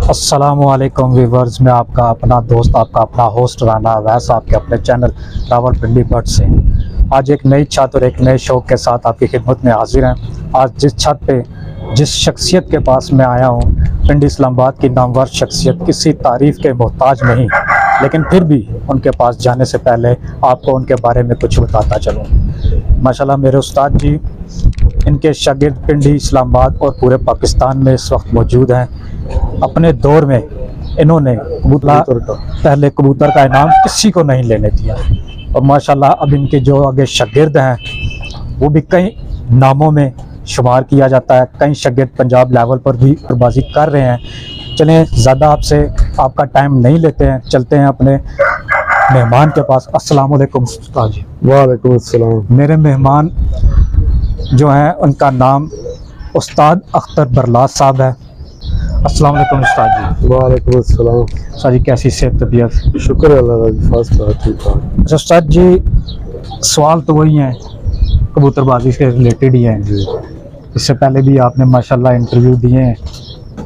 अस्सलामुअलैकुम व्यूवर्स, मैं आपका अपना दोस्त, आपका अपना होस्ट राना अवैस, आपके अपने चैनल रावलपिंडी बर्ड से आज एक नई छत और एक नए शौक़ के साथ आपकी खिदमत में हाजिर हैं। आज जिस छत पे जिस शख्सियत के पास मैं आया हूँ, पिंडी इस्लामाबाद की नामवर शख्सियत, किसी तारीफ़ के मोहताज नहीं, लेकिन फिर भी उनके पास जाने से पहले आपको उनके बारे में कुछ बताता चलूँ। माशाल्लाह मेरे उस्ताद जी, इनके शागिर्द पिंडी इस्लामाबाद और पूरे पाकिस्तान में इस वक्त मौजूद हैं। अपने दौर में इन्होंने पहले कबूतर का इनाम किसी को नहीं लेने दिया और माशाल्लाह अब इनके जो आगे शागिर्द हैं वो भी कई नामों में शुमार किया जाता है। कई शागिर्द पंजाब लेवल पर भी परबाजी कर रहे हैं। चलें, ज़्यादा आपसे आपका टाइम नहीं लेते हैं, चलते हैं अपने मेहमान के पास। अस्सलाम वालेकुम उस्ताद जी। वालेकुम अस्सलाम। मेरे मेहमान जो हैं उनका नाम उस्ताद अख्तर बरलास साहब है। अस्सलाम वालेकुम उस्ताद जी। वालेकुम अस्सलाम। उस्ताद जी कैसी सेहत तबीयत? शुक्र है अल्लाह का, फर्स्ट क्लास, ठीक ठाक। अच्छा उस्ताद जी, सवाल तो वही हैं, कबूतरबाजी से रिलेटेड ही हैं जी। इससे पहले भी आपने माशाल्लाह इंटरव्यू दिए हैं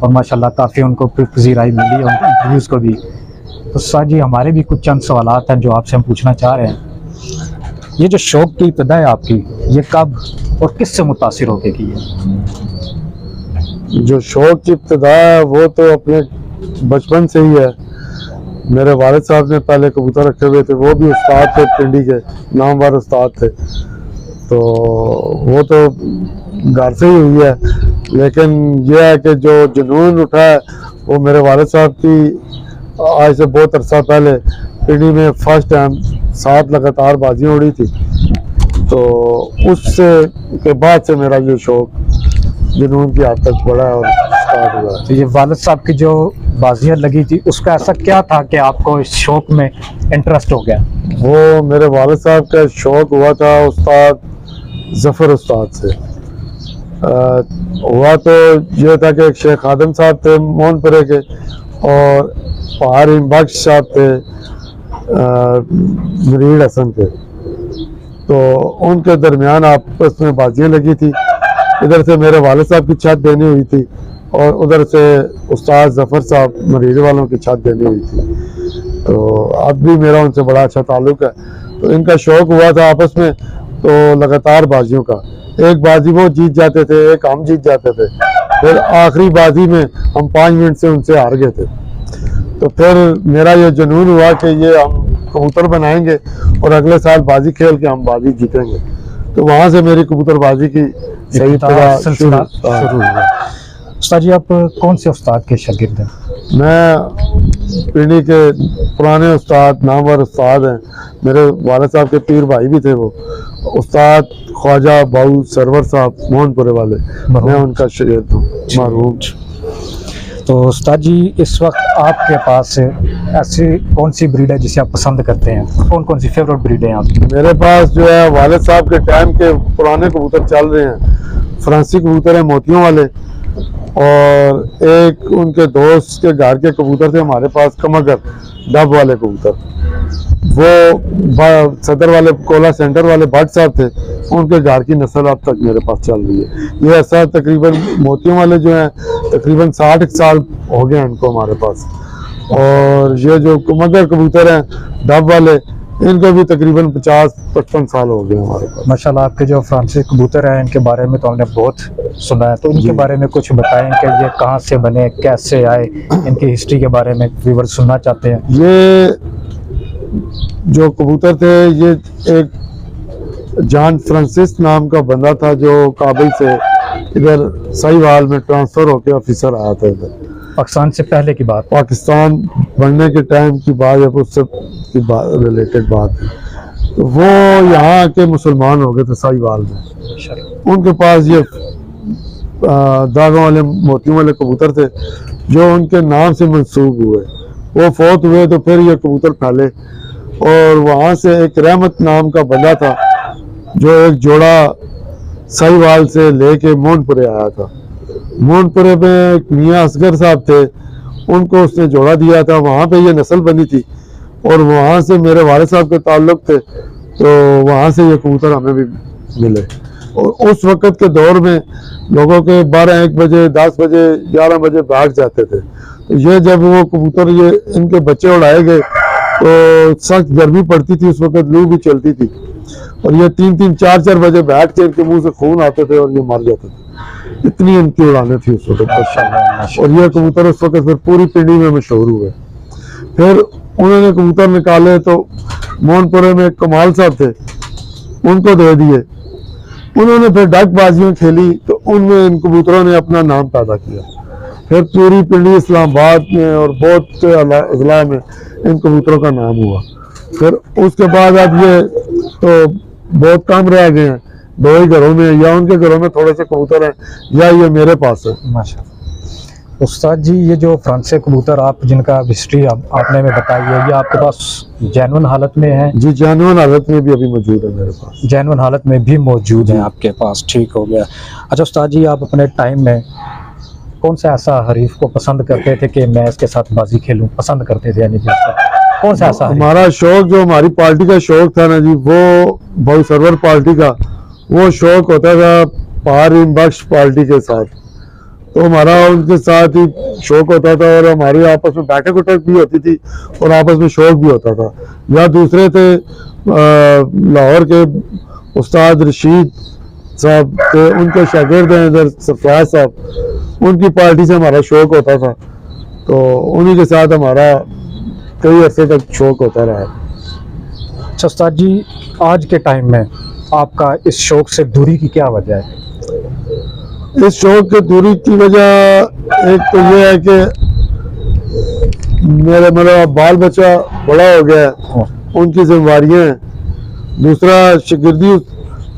और माशाल्लाह काफ़ी उनको पजीराई मिली है उनके इंटरव्यूज़ को भी। तो उस्ताद जी, हमारे भी कुछ चंद सवालात हैं जो आपसे हम पूछना चाह रहे हैं। ये जो शौक़ की इब्तिदा है आपकी, ये कब और किस से मुतासिर होके की है? जो शौक की इब्तिदा है वो तो अपने बचपन से ही है। मेरे वालिद साहब ने पहले कबूतर रखे हुए थे, वो भी उस्ताद थे, पिंडी के नामवर उस्ताद थे, तो वो तो घर से ही हुई है। लेकिन यह है कि जो जुनून उठा है वो मेरे वालिद साहब की आज से बहुत अरसा पहले पिंडी में फर्स्ट टाइम 7 लगातार बाजियाँ उड़ी थी, तो उससे के बाद से मेरा ये शौक जुनून की हद तक बढ़ा है और स्टार्ट हुआ है। तो ये वालिद साहब की जो बाजियाँ लगी थी, उसका ऐसा क्या था कि आपको इस शौक़ में इंटरेस्ट हो गया? वो मेरे वालिद साहब का शौक हुआ था उस्ताद जफ़र उस्ताद से। हुआ तो ये था कि एक शेख आदम साहब थे मोहनपुरे के और पहाड़ी बख्श साहब थे मरीड हसन के, तो उनके दरमियान आपस में बाजियाँ लगी थी। इधर से मेरे वालिद साहब की छत देनी हुई थी और उधर से उस्ताद जफ़र साहब मरीज वालों की छत देनी हुई थी। तो अब भी मेरा उनसे बड़ा अच्छा ताल्लुक़ है। तो इनका शौक़ हुआ था आपस में, तो लगातार बाजियों का, एक बाजी वो जीत जाते थे, एक हम जीत जाते थे, फिर आखिरी बाजी में हम 5 मिनट से उनसे हार गए थे। तो फिर मेरा ये जुनून हुआ कि ये हम कबूतर बनाएंगे और अगले साल बाजी खेल के हम बाजी जीतेंगे। तो वहाँ से मेरी कबूतरबाजी की सही तरह शुरू हुआ। उस्ताद जी, आप कौन से उस्ताद के शागिर्द हैं? मैं पिंडी के पुराने उस्ताद, नामवर उस्ताद हैं। मेरे वालिद साहब के पीर भाई भी थे, वो उस्ताद ख्वाजा बाऊ सरवर साहब मोहनपुरे वाले, मैं उनका शागिर्द हूँ, मरहूम। तो उस्ताद जी, इस वक्त आपके पास ऐसी कौन सी ब्रीड है जिसे आप पसंद करते हैं? कौन कौन सी फेवरेट ब्रीड है आपकी? मेरे पास जो है वालिद साहब के टाइम के पुराने कबूतर चल रहे हैं। फ्रांसी कबूतर है मोतियों वाले, और एक उनके दोस्त के घर के कबूतर थे हमारे पास, कमगर डब वाले कबूतर। वो सदर वाले कोला सेंटर वाले भट्ट साहब थे, उनके घर की नस्ल अब तक मेरे पास चल रही है। ये ऐसा तकरीबन मोतियों वाले जो हैं तकरीबन 60 साल हो गए हैं इनको हमारे पास। और ये जो कमगर कबूतर हैं डब वाले, इनको भी तकरीबन 50-55 साल हो गए हमारे पास। माशाल्लाह, आपके जो फ्रांसीसी कबूतर हैं इनके बारे में तो हमने बहुत सुना है, तो इनके बारे में कुछ बताएं कि ये कहाँ से बने, कैसे आए, इनकी हिस्ट्री के बारे में व्यूअर सुनना चाहते हैं। ये जो कबूतर थे, ये एक जॉन फ्रांसिस नाम का बंदा था जो काबिल से इधर साहिवाल में ट्रांसफ़र होकर ऑफिसर आया था इधर। पाकिस्तान से पहले की बात? पाकिस्तान बनने के टाइम की बात है, उससे की बात रिलेटेड बात है। तो वो यहाँ के मुसलमान हो गए थे साहिवाल में। उनके पास ये दागों वाले मोतियों वाले कबूतर थे जो उनके नाम से मंसूब हुए। वो फौत हुए तो फिर ये कबूतर फैले, और वहाँ से एक रहमत नाम का बंदा था जो एक जोड़ा साहिवाल से लेके मोहनपुरे आया था। मोहनपुरे में एक मियाँ असगर साहब थे, उनको उसने जोड़ा दिया था, वहाँ पे ये नस्ल बनी थी और वहाँ से मेरे वालिद साहब के ताल्लुक़ थे, तो वहाँ से ये कबूतर हमें भी मिले। और उस वक़्त के दौर में लोगों के 12-1 बजे, 10 बजे, 11 बजे बैठ जाते थे, ये जब वो कबूतर ये इनके बच्चे उड़ाए गए तो सख्त गर्मी पड़ती थी, उस वक्त लू भी चलती थी और ये 3-3 4-4 बजे बैठ के इनके मुंह से खून आते थे और ये मर जाते थे, इतनी इनकी उड़ाने थी उस वक्त। और ये कबूतर उस वक्त फिर पूरी पिंडी में मशहूर हुए। फिर उन्होंने कबूतर निकाले तो मोहनपुरे में कमाल साहब थे, उनको दे दिए। उन्होंने फिर डकबाजियां खेली तो उनमें इन कबूतरों ने अपना नाम पैदा किया। फिर पूरी पिंडी इस्लामाबाद में और बहुत से अजला में इन कबूतरों का नाम हुआ। फिर उसके बाद अब ये तो बहुत कम रह गए हैं, 2 ही घरों में, या उनके घरों में थोड़े से कबूतर हैं या ये मेरे पास है। माशाल्लाह। उस्ताद जी, ये जो फ्रांस कबूतर आप जिनका हिस्ट्री आपने में बताई है, ये आपके पास जेन्युइन हालत में है? जी, जेन्युइन हालत में भी अभी मौजूद है मेरे पास। जेन्युइन हालत में भी मौजूद है आपके पास, ठीक हो गया। अच्छा उस्ताद जी, आप अपने टाइम में कौन सा ऐसा हरीफ को पसंद करते थे कि मैं इसके साथ बाजी खेलूं, पसंद करते थे, यानी कि कौन सा ऐसा? हमारा शौक, जो हमारी पार्टी का शौक था ना जी, वो बहुत सरवर पार्टी का वो शौक होता था पहाड़ बख्श पार्टी के साथ। तो हमारा उनके साथ ही शौक होता था और हमारी आपस में बैठक उठक भी होती थी और आपस में शौक भी होता था। या दूसरे थे लाहौर के उस्ताद रशीद साहब थे, उनके शागिर्द हैं इधर सरफराज साहब, उनकी पार्टी से हमारा शौक होता था, तो उन्हीं के साथ हमारा कई अर्से तक शौक होता रहा। अच्छा उस्ताद जी, आज के टाइम में आपका इस शौक से दूरी की क्या वजह है? इस शौक की दूरी की वजह एक तो ये है कि मेरा बाल बच्चा बड़ा हो गया है, उनकी जिम्मेवारियाँ हैं।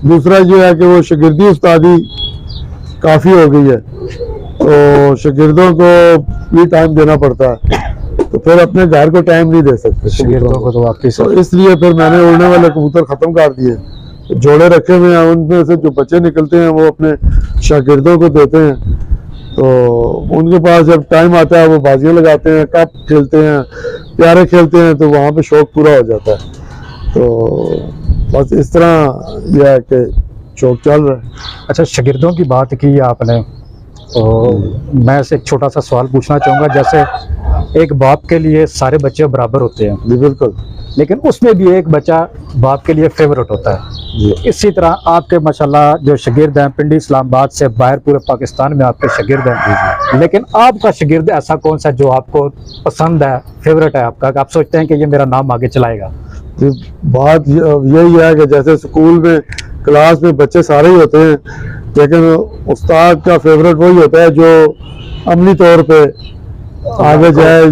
दूसरा ये है कि वो शागिर्दी उस्तादी काफ़ी हो गई है, तो शागिर्दों को भी टाइम देना पड़ता है, तो फिर अपने घर को टाइम नहीं दे सकते शागिर्दों को। तो आपकी तो इसलिए फिर मैंने उड़ने वाले कबूतर ख़त्म कर दिए। तो जोड़े रखे हुए हैं, उनमें से जो बच्चे निकलते हैं वो अपने शागिर्दों को देते हैं। तो उनके पास जब टाइम आता है वो बाजियाँ लगाते हैं, कप खेलते हैं, प्यारे खेलते हैं, तो वहाँ पे शौक पूरा हो जाता है। तो बस इस तरह यह है कि शौक चल रहा है। अच्छा, शागिर्दों की बात की आपने, तो मैं से एक छोटा सा सवाल पूछना चाहूँगा। जैसे एक बाप के लिए सारे बच्चे बराबर होते हैं, जी बिल्कुल, लेकिन उसमें भी एक बच्चा बाप के लिए फेवरेट होता है। इसी तरह आपके माशाल्लाह जो शागिर्द हैं पिंडी इस्लामाबाद से बाहर पूरे पाकिस्तान में आपके शागिर्द हैं, लेकिन आपका शागिर्द ऐसा कौन सा जो आपको पसंद है, फेवरेट है आपका, कि आप सोचते हैं कि ये मेरा नाम आगे चलाएगा? तो बात यही है कि जैसे स्कूल में क्लास में बच्चे सारे ही होते हैं, लेकिन उस्ताद का फेवरेट वही होता है जो अमली तौर पे आगे जाए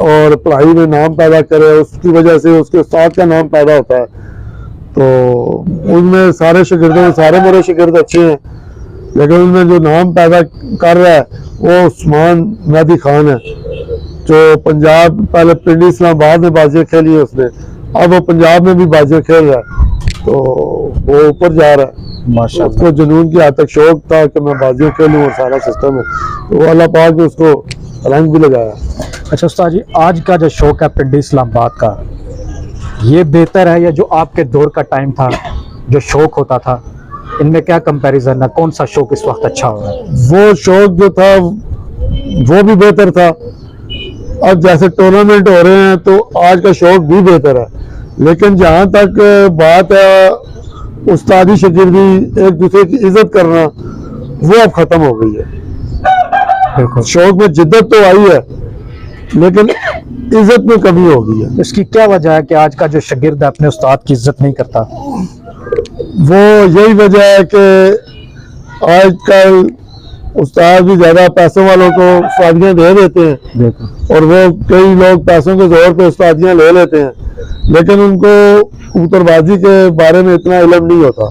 और पढ़ाई में नाम पैदा करे, उसकी वजह से उसके उस्ताद का नाम पैदा होता है। तो उनमें सारे शागिर्दों में सारे मेरे शागिर्द अच्छे हैं, लेकिन उनमें जो नाम पैदा कर रहा है वो उस्मान मेहदी खान है, जो पंजाब, पहले पिंडी इस्लामाबाद में बाजियाँ खेली है उसने, अब वो पंजाब में भी बाजियाँ खेल रहा है, तो वो ऊपर जा रहा है। माशाअल्लाह, उसको जुनून की हद तक शौक था कि मैं बाजियाँ खेलूँ और सारा सिस्टम है, तो वो अल्लाह पाक ने उसको रंग भी लगाया। अच्छा उस्ताद जी, आज का जो शौक है पिंडी इस्लामाबाद का, ये बेहतर है या जो आपके दौर का टाइम था जो शौक होता था, इनमें क्या कंपैरिजन है? कौन सा शौक इस वक्त अच्छा हो रहा है? वो शौक जो था वो भी बेहतर था। अब जैसे टूर्नामेंट हो रहे हैं तो आज का शौक भी बेहतर है, लेकिन जहाँ तक बात है उस्तादी शागिर्दी एक दूसरे की इज्जत करना, वो अब खत्म हो गई है। बिल्कुल, शौक में जिद्दत तो आई है, लेकिन इज्जत में कमी हो गई है। इसकी क्या वजह है कि आज का जो शागिर्द अपने उस्ताद की इज्जत नहीं करता? वो यही वजह है कि आजकल उस्ताद भी ज्यादा पैसों वालों को उस्तादियाँ दे देते हैं, और वो कई लोग पैसों के जोर पे उस्तादियाँ ले लेते हैं, लेकिन उनको कबूतरबाजी के बारे में इतना इल्म नहीं होता।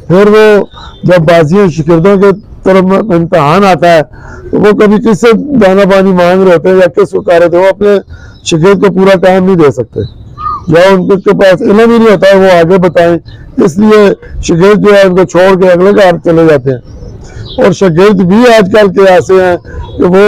फिर वो जब बाजियाँ शागिर्दों के तरफ इम्तहान आता है तो वो कभी किससे दाना पानी मांग रहे होते हैं या किस कर रहे थे, वो अपने शागिर्द को पूरा टाइम नहीं दे सकते, या उनके पास इल्म ही नहीं होता है वो आगे बताएं, इसलिए शागिर्द जो है उनको छोड़ के अगले घर चले जाते हैं। और शागिर्द भी आजकल के ऐसे हैं कि वो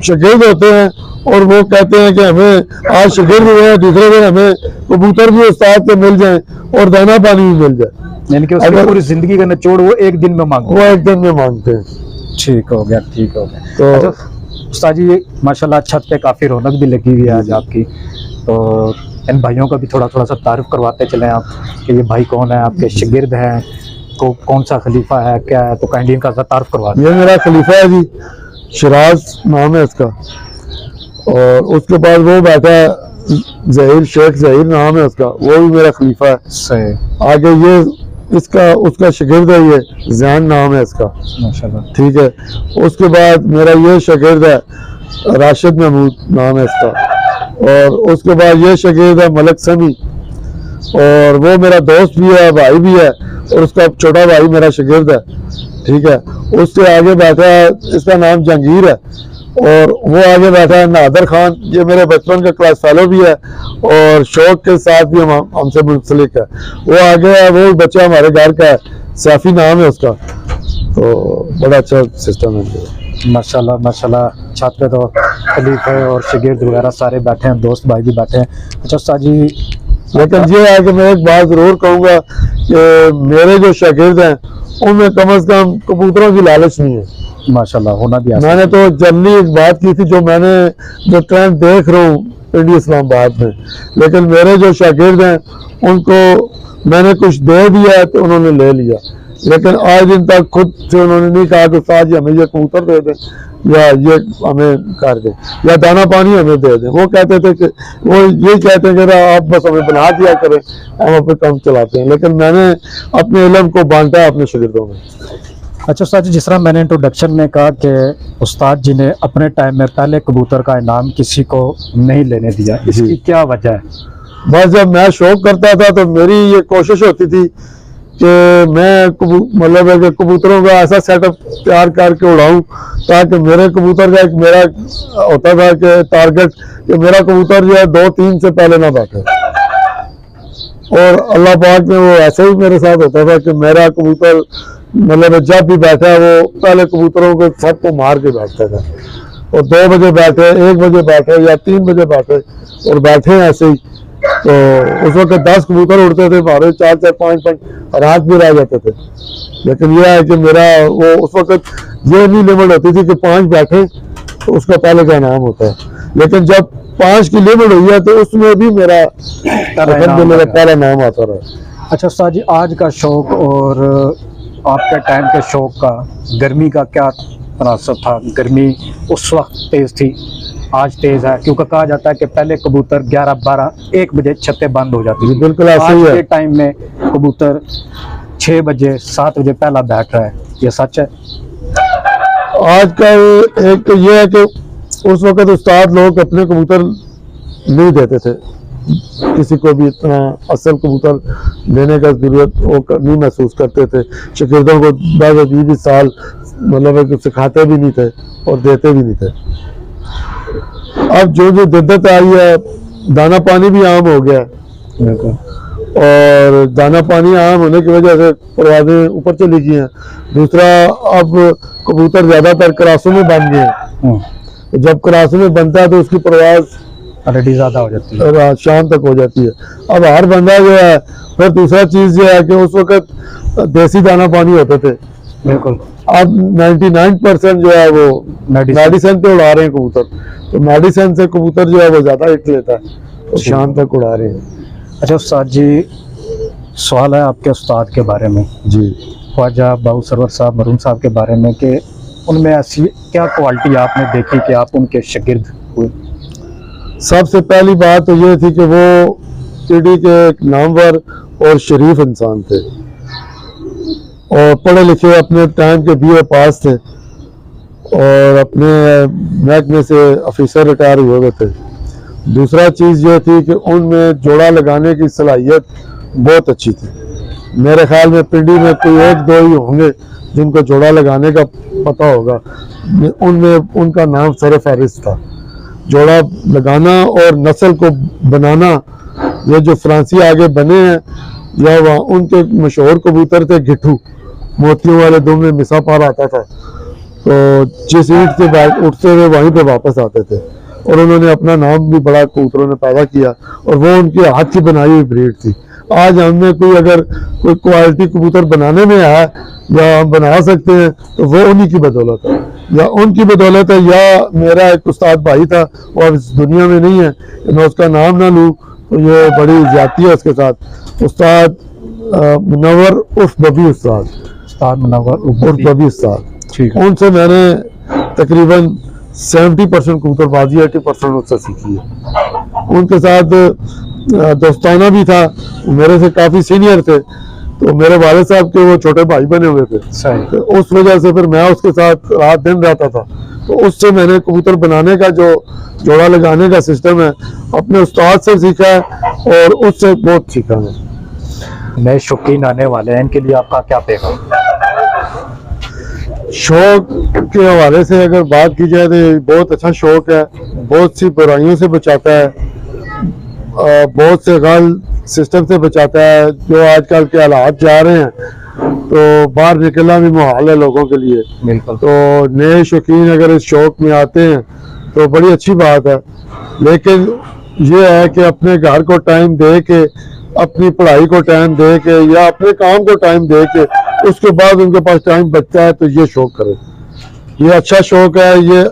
शागिर्द होते हैं और वो कहते हैं कि हमें आज शागिर्द हुए हैं, दूसरे दिन हमें कबूतर भी उस्ताद से मिल जाए और दाना पानी भी मिल जाए, यानी कि उसकी पूरी जिंदगी का निचोड़ वो एक दिन में मांगते हैं। वो एक दिन में मांगते हैं। ठीक हो गया, ठीक हो गया। तो अच्छा उस्ताद जी माशाल्लाह छत पे काफ़ी रौनक भी लगी हुई है आज आपकी, तो इन भाइयों का भी थोड़ा थोड़ा सा तारुफ करवाते चलें आप कि ये भाई कौन है, आपके शागिर्द हैं, को कौन सा खलीफा है, क्या है, तो काइंडली इनका तारुफ करवा दें। ये मेरा खलीफा है जी, शिराज नाम है इसका। और उसके बाद वो बैठा है जहीर, शेख जहीर नाम है उसका, वो भी मेरा खलीफा है। सही, आगे ये इसका उसका शागिर्द है, ये जैन नाम है इसका, माशाल्लाह। ठीक है। उसके बाद मेरा ये शागिर्द है राशिद महमूद नाम है इसका। और उसके बाद ये शागिर्द है मलक समी, और वो मेरा दोस्त भी है, भाई भी है, और उसका छोटा भाई मेरा शागिर्द है, ठीक है। उससे आगे बैठा है, इसका नाम जहांगीर है, और वो आगे बैठा है नादर खान, ये मेरे बचपन का क्लास फेलो भी है और शौक के साथ भी हमसे मुंसलिक है। वो आगे है, वो बच्चा हमारे घर का है, सैफी नाम है उसका। तो बड़ा अच्छा सिस्टम है माशाल्लाह माशाल्लाह। छत पे तो खलीफे और शागिर्द वगैरह सारे बैठे हैं, दोस्त भाई भी बैठे हैं। अच्छा उस्ताद जी, लेकिन ये है कि मैं एक बात जरूर कहूँगा कि मेरे जो शागिर्द हैं उनमें कम से कम कबूतरों की लालच नहीं है। माशाल्लाह होना भी आसान मैंने तो जनरली एक बात की थी, जो ट्रेंड देख रहा हूँ पिंडी इस्लामाबाद में, लेकिन मेरे जो शागिर्द हैं उनको मैंने कुछ दे दिया तो उन्होंने ले लिया, लेकिन आज दिन तक खुद से उन्होंने नहीं कहा कि उस्ताद जी हमें ये कबूतर दे दें या ये हमें कर दें या दाना पानी हमें दे दें। वो कहते थे कि वो ये कहते हैं कि आप बस हमें बना दिया करें, हम अपने काम चलाते हैं, लेकिन मैंने अपने इल्म को बांटा है अपने शागिर्दों में। अच्छा उस्ताद जी, जिस तरह मैंने इंट्रोडक्शन में कहा कि उस्ताद जी ने अपने टाइम में पहले कबूतर का इनाम किसी को नहीं लेने दिया, इसकी क्या वजह है? बस जब मैं शौक करता था तो मेरी ये कोशिश होती थी कि मैं मतलब है कि कबूतरों का ऐसा सेटअप तैयार करके उड़ाऊं ताकि मेरे कबूतर का एक मेरा होता था कि टारगेट कि मेरा कबूतर जो है 2-3 से पहले ना बैठे। और अल्लाह पाक में वो ऐसे ही मेरे साथ होता था कि मेरा कबूतर मतलब जब भी बैठा वो पहले कबूतरों को सबको मार के बैठता था, और 2 बजे बैठे, 1 बजे बैठे या 3 बजे बैठे और बैठे ऐसे ही। तो उस वक्त 10 कबूतर उड़ते थे, हमारे 4-4, 5-5 रात भी रह जाते थे। लेकिन यह है कि मेरा वो उस वक्त ये नहीं लिमिट होती थी कि 5 बैठे तो उसका पहले का इनाम होता है, लेकिन जब 5 की लिमिट हुई है तो उसमें भी मेरा पहला नाम आता रहा। अच्छा उस्ताद जी, आज का शौक और आपके टाइम के शौक का गर्मी का क्या तनासब था? गर्मी उस वक्त तेज़ थी, आज तेज़ है, क्योंकि कहा जाता है कि पहले कबूतर 11, 12, 1 बजे छतें बंद हो जाती थी। बिल्कुल ऐसा ही आज है। के टाइम में कबूतर 6 बजे 7 बजे पहला बैठ रहा है, ये सच है? आज का एक तो ये है कि उस वक्त उस्ताद लोग अपने कबूतर नहीं देते थे, किसी को भी इतना असल कबूतर देने का जरूरत वो नहीं महसूस करते थे। शागिर्दों को 10-20 साल मतलब सिखाते भी नहीं थे और देते भी नहीं थे। अब जो दिद्दत आई है, दाना पानी भी आम हो गया है, और दाना पानी आम होने की वजह से परवाजें ऊपर चली गई हैं। दूसरा, अब कबूतर ज्यादातर क्रासों में बन गए हैं, जब क्रासों में बनता है तो उसकी परवाज ऑलरेडी ज़्यादा हो जाती है, शाम तक हो जाती है। अब हर बंदा जो है, फिर दूसरा चीज ये है कि उस वक्त देसी दाना पानी होते थे, बिल्कुल। अब 99% जो है वो मेडिसिन पे उड़ा रहे हैं कबूतर, तो मेडिसिन से कबूतर जो है वो ज्यादा हिट लेता है और शाम तक उड़ा रहे हैं। अच्छा उस्ताद जी, सवाल है आपके उस्ताद के बारे में जी, ख्वाजा बाबू सरवर साहब मरूम साहब के बारे में, कि उनमें ऐसी क्या क्वालिटी आपने देखी कि आप उनके शागिर्द हुए? सबसे पहली बात तो ये थी कि वो पीढ़ी के एक नामवर और शरीफ इंसान थे, और पढ़े लिखे अपने टाइम के BA पास थे, और अपने महकमे से ऑफिसर रिटायर हुए हुए थे। दूसरा चीज़ ये थी कि उनमें जोड़ा लगाने की सलाहियत बहुत अच्छी थी। मेरे ख्याल में पिंडी में कोई 1-2 ही होंगे जिनको जोड़ा लगाने का पता होगा, उनमें उनका नाम सर फहरिस्त था। जोड़ा लगाना और नस्ल को बनाना, ये जो फ्रांसी आगे बने हैं, या वहाँ उनके मशहूर कबूतर थे गिट्ठू, मोतियों वाले दुम में मिसा पार आता था, तो जिस ईंट से उठते हुए वहीं पे वापस आते थे, और उन्होंने अपना नाम भी बड़ा कबूतरों ने पैदा किया, और वो उनके हाथ की बनाई हुई ब्रीड थी। आज हमें कोई अगर कोई क्वालिटी कबूतर बनाने में है या हम बना सकते हैं तो वो उन्हीं की बदौलत है। या उनकी बदौलत है, या मेरा एक उस्ताद भाई था वो अब इस दुनिया में नहीं है, मैं उसका नाम ना लूँ तो ये बड़ी ज्यादती है उसके साथ। उस्ताद मुनव्वर उर्फ बबी उस्ताद, उस्ताद मुनव्वर उर्फ बबी उस्ताद, ठीक है। उनसे मैंने तकरीबन 70% कबूतरबाजी 80% उससे सीखी है। उनके साथ दोस्ताना भी था, मेरे से काफ़ी सीनियर थे, तो मेरे वाले साहब के वो छोटे भाई बने हुए थे, सही। तो उस वजह से फिर मैं उसके साथ रात दिन रहता था, तो उससे मैंने कबूतर बनाने का जो जोड़ा लगाने का सिस्टम है अपने उस्ताद से सीखा है और उससे बहुत सीखा है। नए शौकीन आने वाले हैं, इनके लिए आपका क्या पैगाम? शौक के हवाले से अगर बात की जाए तो ये बहुत अच्छा शौक है, बहुत सी बुराइयों से बचाता है, बहुत से गलत सिस्टम से बचाता है। जो आजकल के हालात जा रहे हैं तो बाहर निकलना भी मुहाल है लोगों के लिए, बिल्कुल। तो नए शौकीन अगर इस शौक में आते हैं तो बड़ी अच्छी बात है, लेकिन ये है कि अपने घर को टाइम दे के, अपनी पढ़ाई को टाइम दे के या अपने काम को टाइम दे के उसके बाद उनके पास टाइम बचता है तो ये शौक करें। ये अच्छा शौक है, ये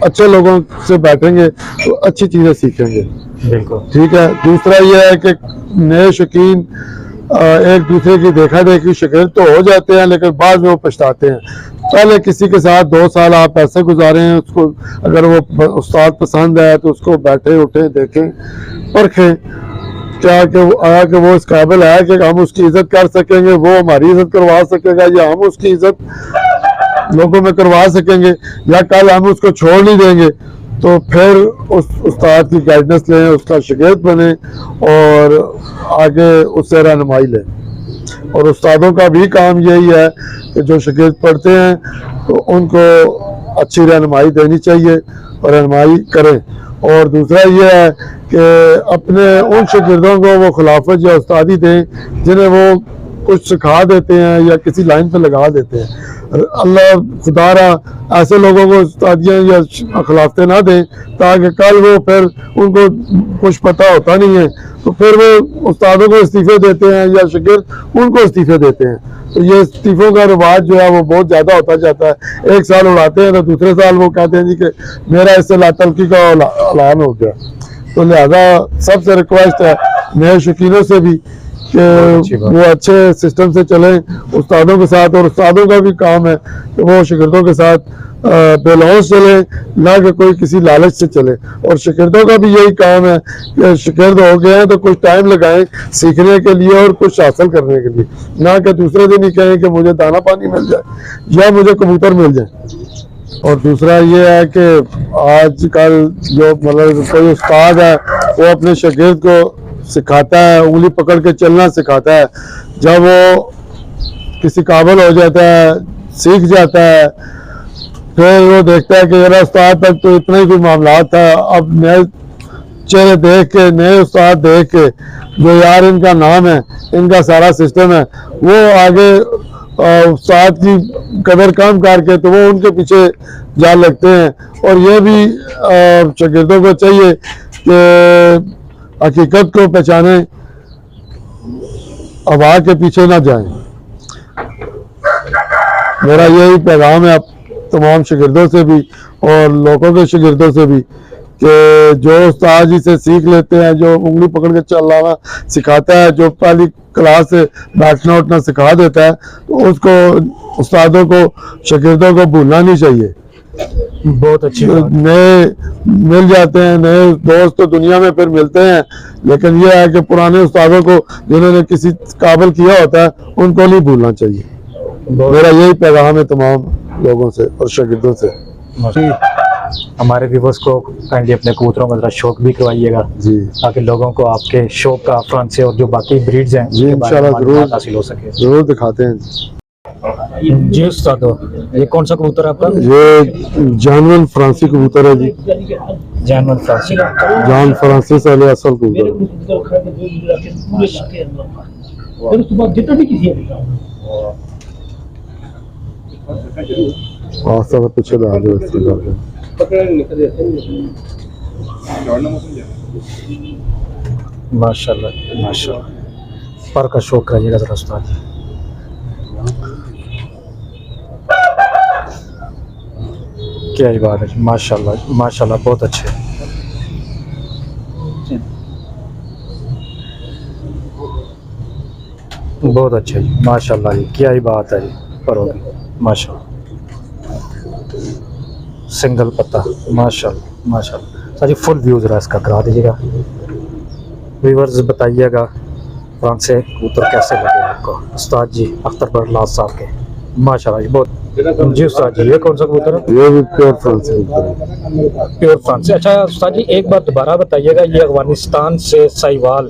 अच्छे लोगों से बैठेंगे तो अच्छी चीज़ें सीखेंगे। बिल्कुल ठीक है। दूसरा ये है कि नए शौकीन एक दूसरे की देखा देखी शिकायत तो हो जाते हैं, लेकिन बाद में वो पछताते हैं। पहले किसी के साथ 2 साल आप ऐसे गुजारे हैं, उसको अगर वो उस्ताद पसंद है तो उसको बैठे उठे देखें, परखें क्या कि वो इस काबिल है कि हम उसकी इज्जत कर सकेंगे, वो हमारी इज्जत करवा सकेगा, या हम उसकी इज्जत लोगों में करवा सकेंगे, या कल हम उसको छोड़ नहीं देंगे। तो फिर उस उस्ताद की गाइडेंस लें, उसका शिकायत बने और आगे उससे रहनुमाई लें। और उस्तादों का भी काम यही है कि जो शिकायत पढ़ते हैं तो उनको अच्छी रहनुमाई देनी चाहिए और रहनुमाई करें। और दूसरा ये है कि अपने उन शागिर्दों को वो खिलाफत या उस्तादी दें जिन्हें वो कुछ सिखा देते हैं या किसी लाइन पे लगा देते हैं। अल्लाह खुदारा ऐसे लोगों को उस्तादियाँ या खिलाफतें ना दें ताकि कल वो फिर उनको कुछ पता होता नहीं है तो फिर वो उस्तादों को इस्तीफे देते हैं या शागिर्द उनको इस्तीफे देते हैं। तो ये इस्तीफों का रिवाज जो है वो बहुत ज़्यादा होता जाता है। एक साल उड़ाते हैं तो दूसरे साल वो कहते हैं जी कि मेरा इससे लातलकी का ऐलान हो गया। तो लिहाजा सबसे रिक्वेस्ट है नए शौकीनों से भी कि वो अच्छे सिस्टम से चलें उस्तादों के साथ, और उस्तादों का भी काम है कि वो शागिर्दों के साथ बैलेंस चले, ना कि कोई किसी लालच से चले। और शागिर्दों का भी यही काम है कि शागिर्द हो गए हैं तो कुछ टाइम लगाएं सीखने के लिए और कुछ हासिल करने के लिए, ना कि दूसरे दिन ही कहें कि मुझे दाना पानी मिल जाए या मुझे कबूतर मिल जाए। और दूसरा ये है कि आजकल जो मतलब कोई उस्ताद है वो अपने शागिर्द को सिखाता है, उंगली पकड़ के चलना सिखाता है। जब वो किसी काबिल हो जाता है, सीख जाता है, फिर वो देखता है कि मेरा उस्ताद तक तो इतना ही कोई मामला था, अब नए चेहरे देख के, नए उस्ताद देख के जो यार इनका नाम है, इनका सारा सिस्टम है, वो आगे उस्ताद की कदर कम करके तो वो उनके पीछे जा लगते हैं। और ये भी शागिर्दों को चाहिए कि हकीकत को पहचाने, हवा के पीछे ना जाएं। मेरा यही पैगाम है तमाम शागिर्दों से भी और लोगों के शागिर्दों से भी कि जो उस्ताद जी से सीख लेते हैं, जो उंगली पकड़ के चलाना सिखाता है, जो पहली क्लास से बैठना उठना सिखा देता है, तो उसको उस्तादों को शागिर्दों को भूलना नहीं चाहिए। बहुत अच्छी बात। नए मिल जाते हैं, नए दोस्त तो दुनिया में फिर मिलते हैं, लेकिन यह है कि पुराने उस्तादों को जिन्होंने किसी काबिल किया होता है उनको नहीं भूलना चाहिए। मेरा यही पैगाम है तमाम लोगों से और शागिर्दों से। हमारे व्यूवर्स को काइंडली अपने कबूतरों का जरा शौक भी करवाइएगा जी, ताकि लोगों को आपके शौक का फ्रांस और जो बाकी ब्रीड्स हैं जी इंशाल्लाह जरूर हासिल हो सके। जरूर दिखाते हैं। जी उस्ताद, ये कौन सा कबूतर है आपका? ये जानवन फ्रांसी कबूतर है जी, जानवर फ्रांसी कबूतर। जान फ्रांसिस वाले असल कबूतर। आस्था से पीछे ला दो इसके बाद। माशाल्लाह माशाल्लाह, पर का शौक कराइएगा जरा उस्ताद। क्या ही बात है जी, माशाल्लाह माशाल्लाह, बहुत अच्छे। बहुत अच्छे जी, माशाल्लाह जी, क्या ही बात है जी, करोगे माशाल्लाह। सिंगल पत्ता, माशाल्लाह माशाल्लाह। सर जी फुल व्यू ज़रा इसका करा दीजिएगा, व्यूअर्स बताइएगा फ्रांस से कबूतर कैसे लगे आपको। उस्ताद जी अख्तर बरलाल साहब के, माशाल्लाह जी बहुत। जी उस्ताद जी, ये कौन सा कबूतर है? ये भी प्योर फ्रांसी कबूतर है। प्योर फ्रांस से। अच्छा उस्ताद जी एक बार दोबारा बताइएगा, ये अफगानिस्तान से साहिवाल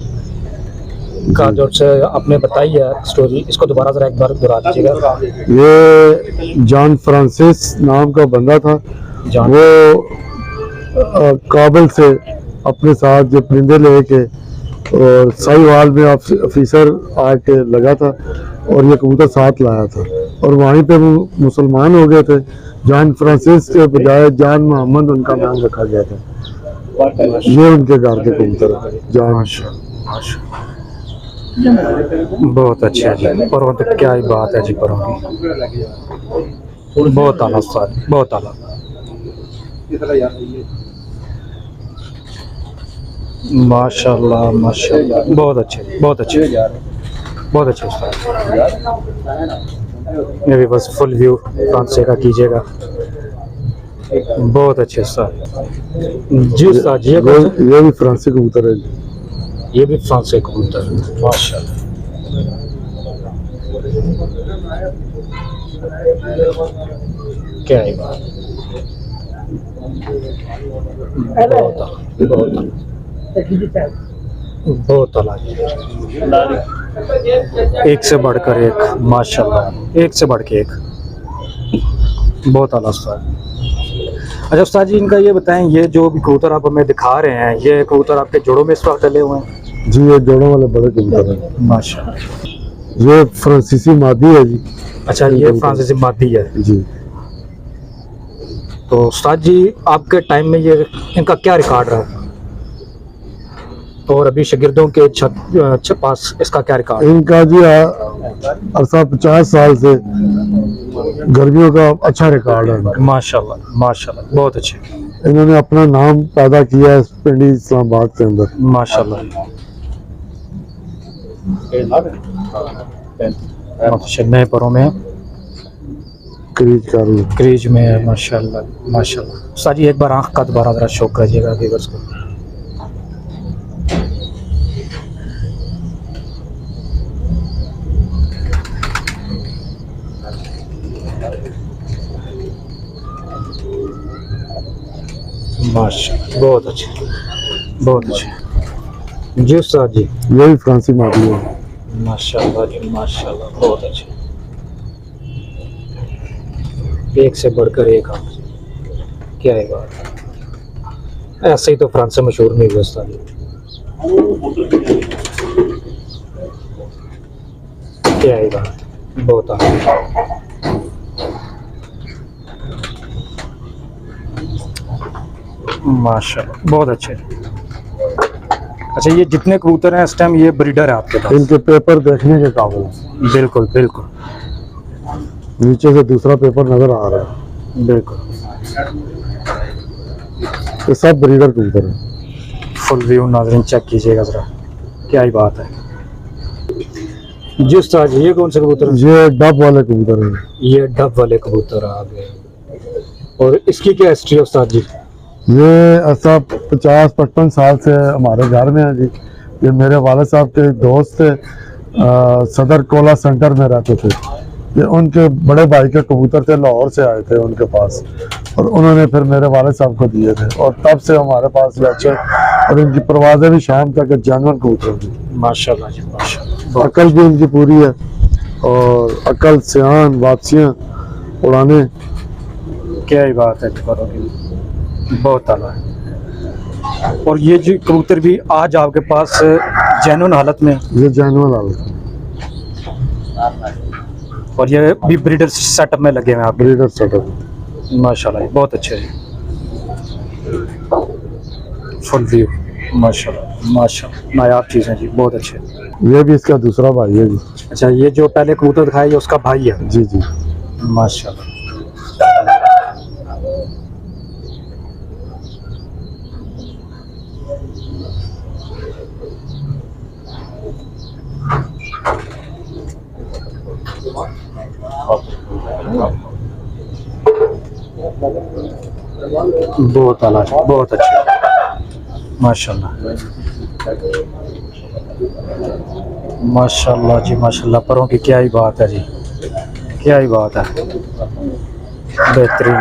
का जो से आपने बताई है स्टोरी, इसको दोबारा ज़रा एक बार दोहरा दीजिएगा। ये जॉन फ्रांसिस नाम का बंदा था, जान वो काबुल से अपने साथ जो परिंदे लेके और साहिवाल में ऑफिसर आके लगा था और ये कबूतर साथ लाया था और वहीं पे वो मुसलमान हो गए थे। जॉन फ्रांसिस के बजाय जॉन मोहम्मद उनका नाम रखा गया था। ये उनके घर के कबूतर है, जॉन। बहुत अच्छा जी, परों तो क्या ही बात है जी, परों की बहुत आला उस्ताद, बहुत आला। माशाल्लाह माशाल्लाह, बहुत अच्छे बहुत अच्छे बहुत अच्छे उस्ताद। ये भी बस फुल व्यू फ्रांस से का कीजिएगा, बहुत अच्छे उस्ताद जी। उस्ताद जी ये भी फ्रांसी कबूतर है। ये भी फ्रांस से कबूतर माशाल्लाह। क्या ही बात, बहुत आला एक से बढ़कर एक, माशाल्लाह एक से बढ़ के एक, बहुत आला उस्ताद। अच्छा उस्ताद जी इनका ये बताएं, ये जो भी कबूतर आप हमें दिखा रहे हैं, ये कबूतर आपके जोड़ों में इस वक्त डले हुए हैं? जी ये जोड़ों वाले बड़े कबूतर हैं माशाल्लाह। ये फ्रांसीसी मादी है जी। अच्छा ये फ्रांसीसी मादी है जी। तो उस्ताद जी आपके टाइम में ये इनका क्या रिकॉर्ड रहा और अभी शागिर्दों के पास इसका क्या रिकॉर्ड? इनका जी अरसा 50 साल से गर्मियों का अच्छा रिकॉर्ड है। माशाल्लाह माशाल्लाह, बहुत अच्छे। इन्होंने अपना नाम पैदा किया है पिंडी इस्लामाबाद के अंदर। माशाल्लाह नए परों में क्रीज का भी। क्रीज में है, माशाल्लाह माशाल्लाह। उस्ताद जी एक बार आंख का दोबारा ज़रा शो करिएगा व्यूअर्स को। माशाल्लाह बहुत अच्छे बहुत अच्छे जी उस्ताद जी। ये भी फ्रांसी मादी है। माशाल्लाह जी माशाल्लाह, बहुत अच्छे, एक से बढ़कर एक आप, क्या है बात। ऐसे ही तो फ्रांस से मशहूर नहीं हुआ उस्ताद जी, क्या है बात, बहुत अच्छा। माशाल्लाह बहुत अच्छे। अच्छा ये जितने कबूतर हैं इस टाइम ये ब्रीडर है आपके पास? इनके पेपर देखने के काबिल है। बिल्कुल बिल्कुल, नीचे से दूसरा पेपर नजर आ रहा है। बिल्कुल ये सब ब्रीडर कबूतर है। फुल व्यू नाज़रीन चेक कीजिएगा ज़रा, क्या ही बात है जी। उस्ताद जी ये कौन से कबूतर हैं? ये डब वाले कबूतर हैं। ये डब वाले कबूतर आ गए, और इसकी क्या हिस्ट्री है उस्ताद जी? ये ऐसा 50-55 साल से हमारे घर में है जी। ये मेरे वाले साहब के दोस्त थे, सदर कोला सेंटर में रहते थे। ये उनके बड़े भाई के कबूतर थे, लाहौर से आए थे उनके पास, और उन्होंने फिर मेरे वाले साहब को दिए थे, और तब से हमारे पास ये अच्छे, और इनकी परवाज़ें भी शाम तक जानवर कबूतर थी। माशाल्लाह जी माशाल्लाह, अकल भी इनकी पूरी है, और अकल सियान वापसियाँ उड़ाने, क्या ही बात है, बहुत आला है। और ये जो कबूतर भी आज आपके पास जेन्युइन हालत में? ये जानवर हालत है, और ये भी ब्रीडर सेटअप में लगे हुए हैं आप? Breeder setup. माशाल्लाह बहुत अच्छे है, फुल व्यू, माशाल्लाह माशाल्लाह, नायाब चीज़ें जी, बहुत अच्छे। ये भी इसका दूसरा भाई है जी। अच्छा ये जो पहले कबूतर दिखाया ये उसका भाई है? जी जी। माशाल्लाह बहुत आला, बहुत अच्छे, माशाल्लाह माशाल्लाह जी माशाल्लाह। परों की क्या ही बात है जी, क्या ही बात है, बेहतरीन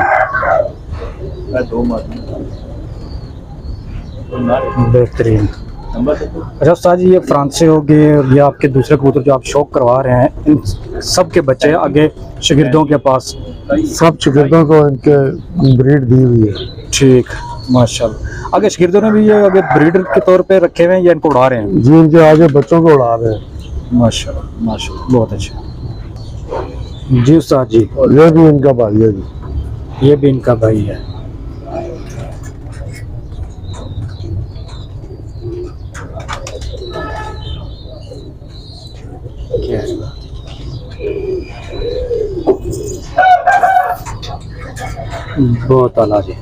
बेहतरीन। अच्छा उस्ताद जी, ये फ्रांसी हो गए और ये आपके दूसरे कबूतर जो आप शौक करवा रहे हैं, इन सब के बच्चे आगे शागिर्दों के पास? सब शागिर्दों को इनके ब्रीड दी हुई है। ठीक, माशाल्लाह। आगे शागिर्दों ने भी ये आगे ब्रीडर के तौर पे रखे हुए हैं या इनको उड़ा रहे हैं? जी, इनके आगे बच्चों को उड़ा रहे हैं। माशाल्लाह माशाल्लाह, बहुत अच्छा जी उस्ताद जी। ये भी इनका भाई है जी। ये भी इनका भाई है। क्या है? बहुत आला जी,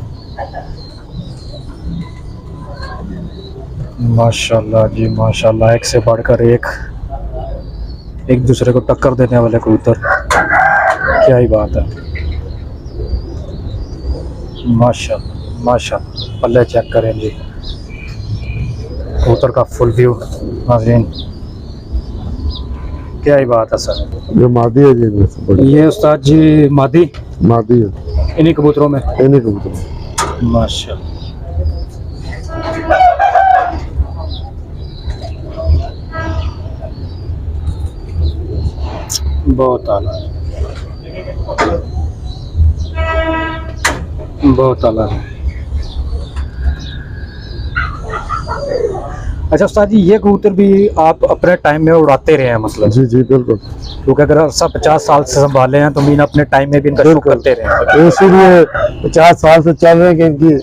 माशाल्लाह जी माशाल्लाह। एक से बढ़कर एक दूसरे को टक्कर देने वाले कबूतर, क्या ही बात है, माशाल्लाह माशाल्लाह। पल्ले चेक करें जी, कबूतर का फुल व्यू नाज़रीन, क्या ही बात है सर। ये मादी है जी, इनमें से बड़ी ये उस्ताद जी मादी मादी है इन्हीं कबूतरों में? इन्हीं कबूतर। माशाल्लाह बहुत आला, बहुत आला। अच्छा उस्ताद जी, ये कबूतर भी आप अपने टाइम में उड़ाते रहे हैं मतलब? जी जी बिल्कुल। क्योंकि अगर अरसा 50 साल से संभाले हैं तो मीन अपने टाइम में भी इनका शौक करते रहे हैं। तो इसीलिए 50 साल से चल रहे हैं कि इनकी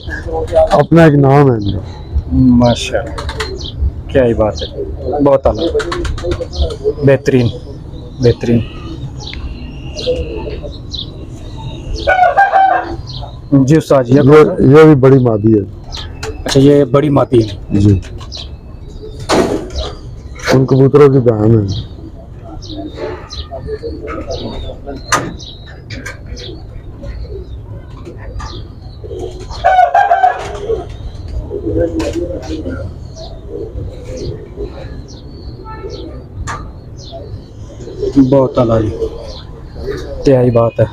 अपना एक नाम है इनका। माशाल्लाह, क्या ही बात है, बहुत आला, बेहतरीन बेहतरीन जी उस्ताद जी। ये भी बड़ी मादी है। अच्छा, ये बड़ी मादी है जी, उन कबूतरों की बहन है। बहुत आला जी, क्या ही बात है।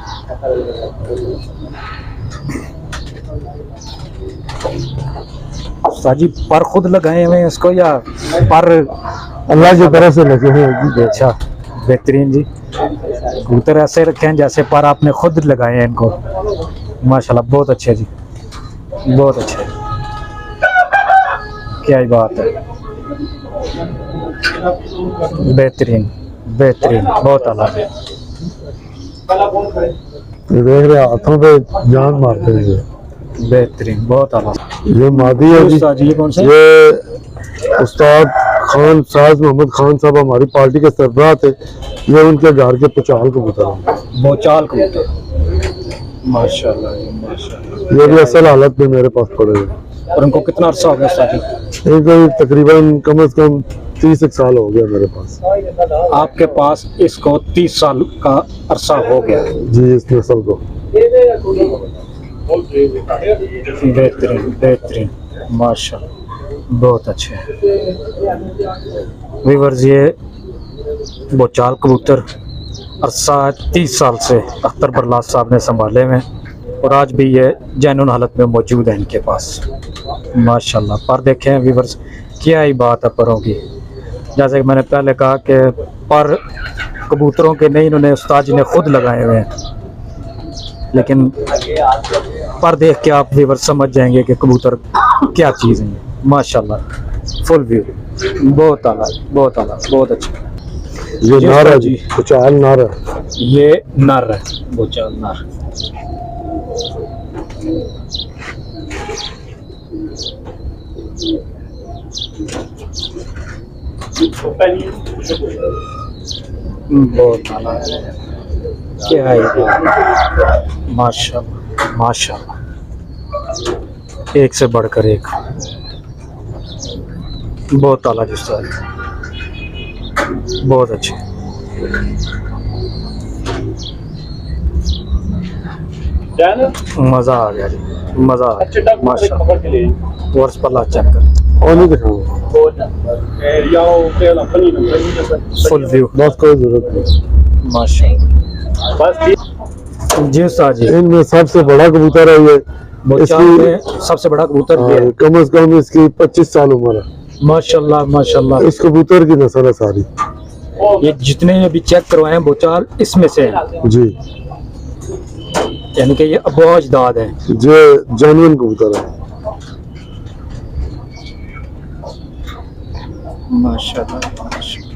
उस्ताद जी पर खुद लगाए हुए हैं इसको या पर? अल्लाह की तरफ से लगे हैं जी। अच्छा, बेहतरीन जी। कबूतर ऐसे रखे हैं जैसे पर आपने खुद लगाए हैं इनको, माशाल्लाह बहुत अच्छे जी, बहुत अच्छे, क्या ही बात है, बेहतरीन बेहतरीन, बहुत आला। ये देख रहे हाथों पे जान मारते हैं ये। बेहतरीन, बहुत आला। ये मादी है जी। उस्ताद जी, ये कौन सा? ये उस्ताद खान साज मोहम्मद खान साहब हमारी पार्टी के सरबराह थे। ये उनके घर के पुचाल कबूतर हैं। बोचाल कबूतर, माशाल्लाह माशाल्लाह। ये भी असल हालत में मेरे पास पड़े हैं। और उनको कितना अर्सा हो गया उस्ताद जी? इनको तकरीबन कम से कम 30 साल हो गया मेरे पास। आपके पास इसको 30 साल का अरसा हो गया? जी, इस नस्ल को। बेहतरीन बेहतरीन, माशाल्लाह बहुत अच्छे। व्यूअर्स, ये बोचाल कबूतर अरसा 30 साल से अख्तर बरलास साहब ने संभाले हुए हैं और आज भी ये जैनुन हालत में मौजूद है इनके पास, माशाल्लाह। पर देखें व्यूअर्स, क्या ही बात है परों की। जैसे कि मैंने पहले कहा कि पर कबूतरों के नहीं, इन्होंने उस्ताद जी ने खुद लगाए हुए हैं, लेकिन पर देख के आप व्यूअर्स समझ जाएंगे कि कबूतर क्या चीज़ है, माशाल्लाह फुल व्यू, बहुत आला बहुत आला, बहुत अच्छा। ये जी नार है उस्ताद जी, जी। पुचाल नार है। ये नर है, बोचाल नर। बहुत आला है, क्या है ये, माशाल्लाह माशाल्लाह, एक से बढ़कर एक, बहुत आला जी उस्ताद, बहुत अच्छे। मज़ा आ गया जी, मज़ा आ गया माशाल्लाह। वर्ष पल्ला चेक कर, और नहीं दिखाऊंगा, फुल व्यू बस कोई जरूरत नहीं। माशाल्लाह। जी उस्ताद जी, इनमें सबसे बड़ा कबूतर है ये, बोचाल इसकी में सबसे बड़ा कबूतर ये है। कम से कम इसकी 25 साल उम्र है। माशाल्लाह माशाल्लाह। इस कबूतर की नस्ल है सारी ये जितने अभी चेक करवाए हैं बोचाल इसमें से हैं, जी, यानी कि ये अबू अजदाद है। ये जेन्युइन कबूतर है। माशाल्लाह माशाल्लाह।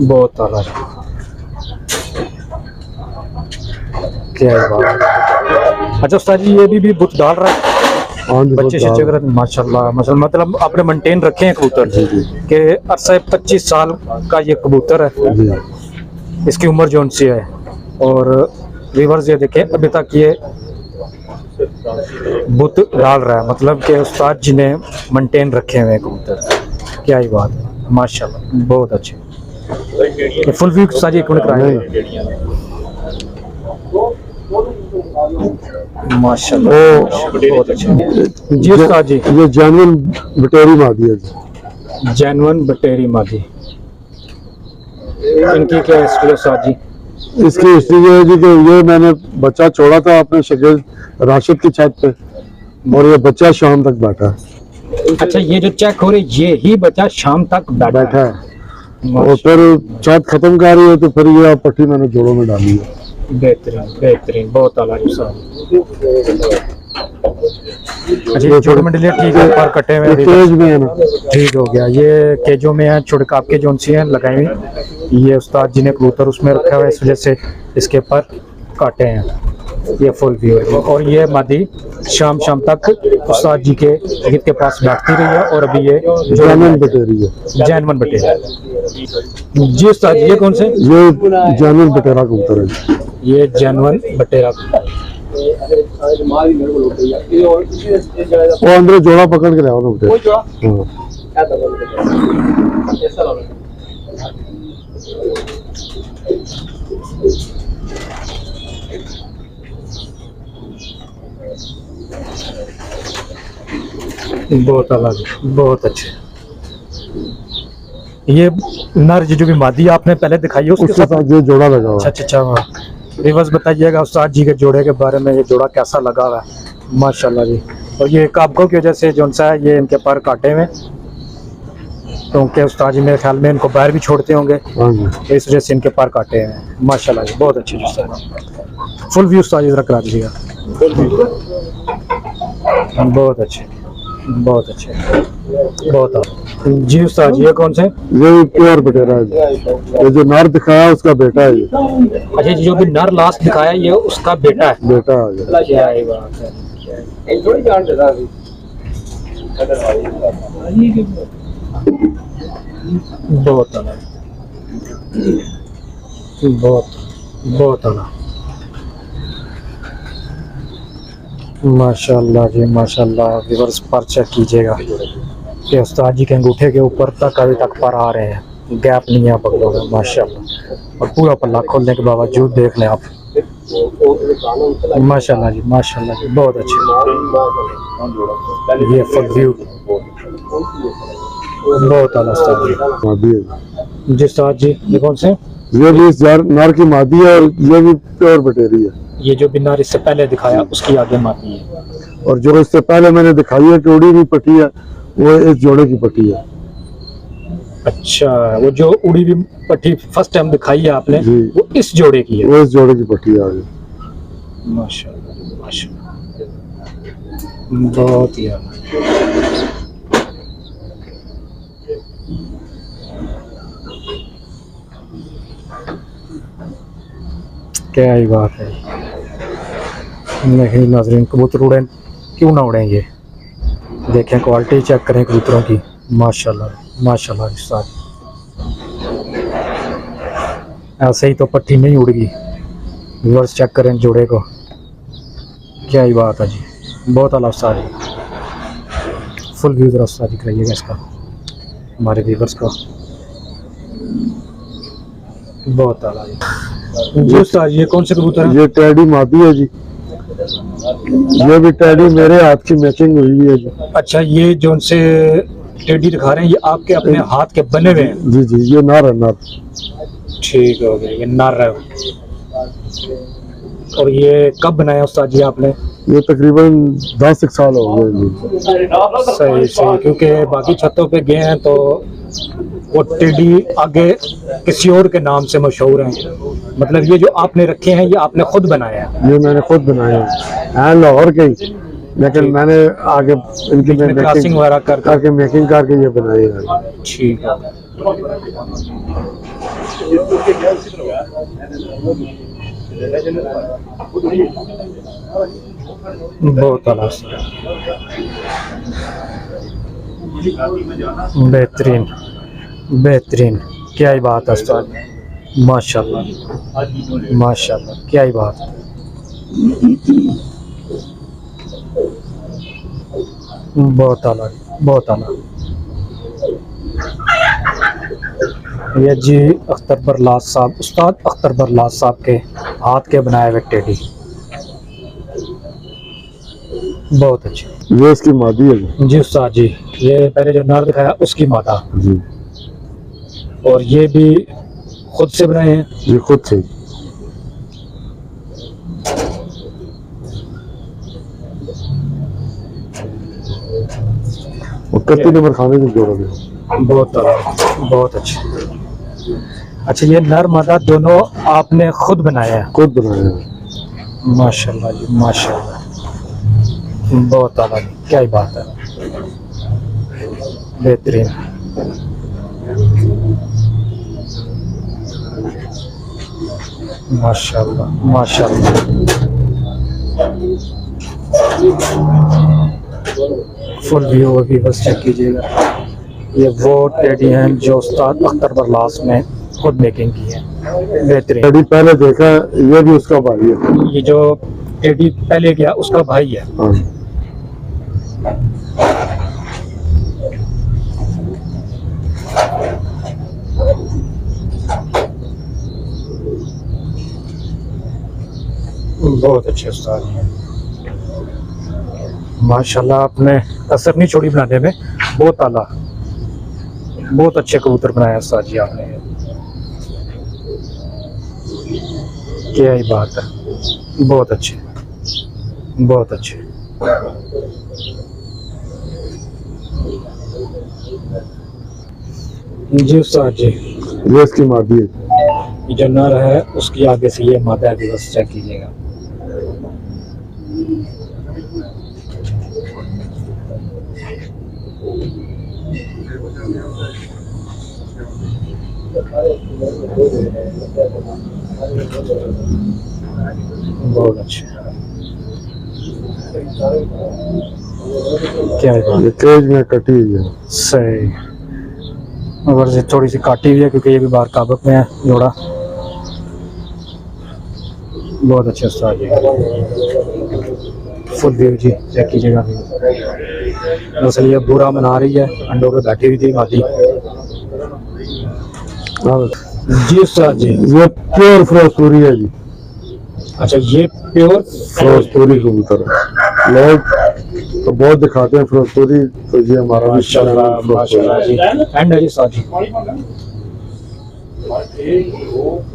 बहुत आला है। क्या है बात। अच्छा उस्ताद जी, ये भी बुत डाल रहा है हाँ जी, बच्चे बहुत से चेक माशाल्लाह माशाल्लाह। मतलब आपने मेंटेन रखे हैं कबूतर जी जी के अरसा 25 साल का ये कबूतर है। जी। इसकी उम्र जो उनसी है, और रिवर्स ये देखें अभी तक ये बुत डाल रहा है, मतलब कि उस्ताद जी ने मेंटेन रखे हुए हैं कबूतर। क्या ही बात है माशाल्लाह, बहुत अच्छे। ये फुल व्यू साजी एक मिनट कराएंगे माशाल्लाह, बहुत अच्छे। जी उस्ताद जी, ये जेन्युइन बटेरी मादी है जी। जैनवन बटेरी मादी, इनकी क्या हिस्ट्री है उस्ताद जी? इसकी हिस्ट्री ये है जी कि ये मैंने बच्चा छोड़ा था अपने शागिर्द राशिद की छत पे, और ये बच्चा शाम तक बैठा है। अच्छा, ये जो चेक हो रही ये ही बच्चा शाम तक बैठा है और फिर छत खत्म कर रही है तो फिर ये पट्टी मैंने जोड़ों में डाली है। बेहतरीन बेहतरीन, बहुत आला जी साहब। अच्छा, ये ये छोटे मंडलियाँ ठीक है, पर कटे हुए ये हैं, केज में है ना, ठीक हो गया। ये केजों में है, छोटे काप के जो सी हैं लगाई हुई। ये उस्ताद जी ने कबूतर उसमें रखा हुआ है, इस वजह से इसके पर काटे हैं। ये फुल व्यू है, और ये मादी शाम तक उस्ताद जी के गिद्ध के पास बैठती रही है, और अभी ये जेन्युइन बटेरी है। जैनवन बटेरा। जी उस्ताद, ये कौन से? ये जेन्युइन बटेरा कबूतर है। ये जैनवन बटेरा। वो अंदर जोड़ा पकड़ के लाओ ना बटेरा। हाँ। बहुत अलग, बहुत अच्छे। ये नर जो भी मादी आपने पहले दिखाई है उसके साथ ये जोड़ा लगा हुआ है। अच्छा, रिवर्स बताइएगा उस्ताद जी के जोड़े के बारे में, ये जोड़ा कैसा लगा हुआ है माशाल्लाह जी। और ये काबकों की वजह से जो सा है ये इनके पर काटे हुए, क्योंकि उस्ताद जी मेरे ख्याल में इनको बाहर भी छोड़ते होंगे, हाँ जी। तो इस वजह से इनके पर काटे हैं माशाल्लाह जी। बहुत अच्छे उस्ताद, फुल व्यू उस्ताद जी करा दीजिएगा। बहुत अच्छे, बहुत अच्छे, बहुत अच्छे। जी उस्ताद जी, ये कौन से? ये प्योर बटेरा है। ये जो नर दिखाया उसका बेटा है ये। अच्छा, जो भी नर लास्ट दिखाया ये उसका बेटा है। बेटा आ गया। क्या ही बात है। बहुत आला, बहुत आला माशाल्लाह जी माशाल्लाह। रिवर्स पर चेक कीजिएगा कि उस्ताद जी के अंगूठे के ऊपर तक अभी तक पर आ रहे हैं, गैप नहीं है पगड़ों में माशाल्लाह। और पूरा पल्ला खोलने के बावजूद देख लें आप, माशाल्लाह जी माशाल्लाह जी, बहुत अच्छे। ये फुल व्यू, बहुत आला उस्ताद जी। मादी है। जी उस्ताद जी, ये कौन से? ये भी इस नर की मादी है और ये भी प्योर बटेरी है। ये जो भी नर इससे पहले दिखाया उसकी आगे मादी है, और जो इससे पहले मैंने दिखाई है कि उड़ी हुई पट्टी है वो इस जोड़े की पट्टी है। अच्छा, वो जो उड़ी हुई पट्टी फर्स्ट टाइम दिखाई है आपने जी। वो इस जोड़े की है। वो इस जोड़े की पट्टी है आगे। माशाल्लाह माशाल्लाह, बहुत ही आला। क्या ही बात है। नहीं नाज़रीन, कबूतर उड़े क्यों ना उड़ें, ये देखें, क्वालिटी चेक करें कबूतरों की माशाल्लाह माशाल्लाह। उस्ताद ऐसे ही तो पट्टी नहीं उड़ेगी, व्यूअर्स चेक करें जोड़े को, क्या ही बात है जी, बहुत आला उस्ताद जी। फुल व्यू जरा उस्ताद जी कराइएगा इसका हमारे व्यूअर्स को। बहुत आला जी उस्ताद, ये कौन से कबूतर हैं? ये टैडी मादी है जी, ये भी टैडी मेरे हाथ की मैचिंग हुई है जी। अच्छा, ये जो उनसे टेडी दिखा रहे हैं, ये आपके अपने हाथ के बने हुए हैं? जी जी, ये नर है नर। ठीक हो गया, ये नर है। और ये कब बनाया उस्ताद जी आपने? ये तकरीबन 10 साल हो गए जी। सही सही, क्योंकि बाकी छतों पे गए हैं तो वो टेडी आगे किसी और के नाम से मशहूर हैं। मतलब ये जो आपने रखे हैं, ये आपने खुद बनाया है? ये मैंने खुद बनाए हैं लाहौर के ही, लेकिन मैंने आगे इनकी क्रॉसिंग वगैरह करके मेकिंग करके ये बनाए हैं। ठीक है। बहुत आला, बेहतरीन बेहतरीन, क्या ही बात है उस्ताद, माशाल्लाह माशाल्लाह, क्या ही बात है। बहुत आला, बहुत आला। ये जी अख्तर बरलास साहब, उस्ताद अख्तर बरलास साहब के हाथ के बनाए हुए टेडी, बहुत अच्छे। ये इसकी मादी है जी उस्ताद जी, ये पहले जो नर दिखाया उसकी मादा जी, और ये भी खुद से बनाए हैं? ये खुद से। और 31 नंबर खाने की जोड़ा। बहुत बहुत अच्छे। अच्छा, ये नर मादा दोनों आपने खुद बनाया है? खुद बनाया है। माशाल्लाह जी माशाल्लाह, बहुत आला जी, क्या ही बात है, बेहतरीन। माशाल्लाह माशाल्लाह। फुल व्यू अभी बस चेक कीजिएगा। ये वो टेडी हैं जो उस्ताद अख्तर बरलास ने खुद मेकिंग की है, बेहतरीन। टेडी पहले देखा, ये भी उसका भाई है। ये जो टेडी पहले गया उसका भाई है? हाँ। बहुत अच्छे उस्ताद हैं माशाल्लाह, आपने कसर नहीं छोड़ी बनाने में, बहुत आला, बहुत अच्छे कबूतर बनाए उस्ताद जी आपने, क्या ही बात है, बहुत अच्छे बहुत अच्छे। जी उस्ताद जी, ये इसकी मादी है। ये जो नर है उसकी आगे से ये मादा है, बस चेक कीजिएगा। बहुत अच्छे, क्या है बात? ये केज में कटी हुई है। सही, मगर से थोड़ी सी काटी हुई है क्योंकि ये भी बाहर काबक में है जोड़ा। बहुत अच्छे उस्ताद जी, फुल व्यू जी चेक कीजिएगा। दरअसल ये बुरा मना रही है, अंडों पे बैठी हुई थी मादी। जी उस्ताद जी, ये प्योर फिरोजपुरी है जी। अच्छा, ये प्योर फिरोजपुरी कबूतर है। लोग तो बहुत दिखाते हैं फिरोजपुरी, तो ये हमारा भी माशाल्लाह माशाल्लाह जी। एंड है जी उस्ताद जी,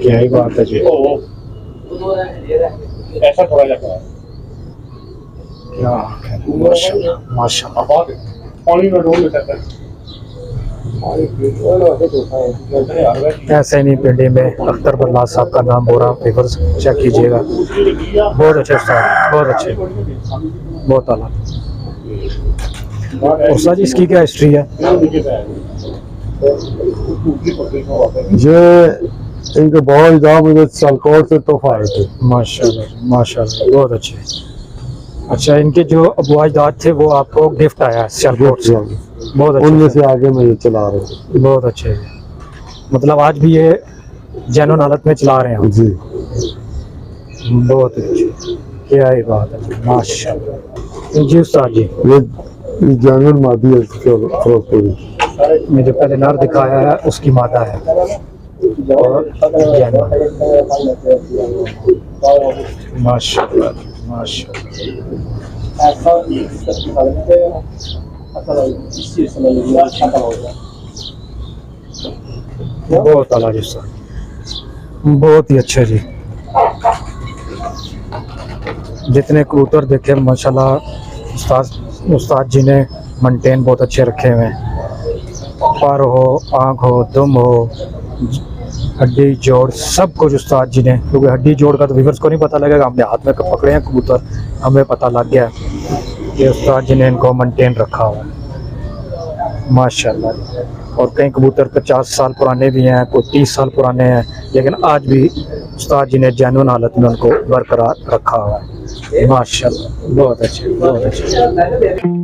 क्या ही बात है जी, ऐसा थोड़ा लगता है क्या माशाल्लाह माशाल्लाह। पानी में डोल सकता है। ऐसे नहीं पिंडी में अख्तर बरलास साहब का नाम हो रहा, पेपर्स चेक कीजिएगा। बहुत अच्छे उस्ताद, बहुत अच्छे, बहुत आला। उस्ताद जी, इसकी क्या हिस्ट्री है? ये इनके बहुत ज्यादा मुझे सियालकोट से तोहफा आए थे। माशाल्लाह माशाल्लाह, बहुत अच्छे। अच्छा, इनके जो अबू अजदाद थे वो आपको गिफ्ट आया है सियालकोट से? बहुत उनमें अच्छे, से आगे मैं ये चला रहा हूँ। बहुत अच्छे। मतलब आज भी ये जैनुन हालत में चला रहे हैं? जी, बहुत अच्छे, क्या ही बात है, माशाल्लाह। जी उस्ताद जी, ये जानवर मादी है फिरोजपुरी। ये जो पहले नर दिखाया है उसकी मादा है और जैनवा। माशाल्लाह माशाल्लाह। बहुत आला जी सर, बहुत ही अच्छे जी। जितने कबूतर देखे माशाल्लाह उस्ताद जी ने मेंटेन बहुत अच्छे रखे हुए हैं। पर हो, आँख हो, दुम हो, हड्डी जोड़, सब कुछ उस्ताद जी ने, क्योंकि हड्डी जोड़ का तो व्यूअर्स को नहीं पता लगेगा, हमने हाथ में पकड़े हैं कबूतर, हमें पता लग गया कि उस्ताद जी ने इनको मेंटेन रखा हुआ है माशाल्लाह। और कई कबूतर 50 साल पुराने भी हैं, कोई 30 साल पुराने हैं, लेकिन आज भी उस्ताद जी ने जेन्युइन हालत में उनको बरकरार रखा हुआ है माशाल्लाह। बहुत अच्छे बहुत अच्छे।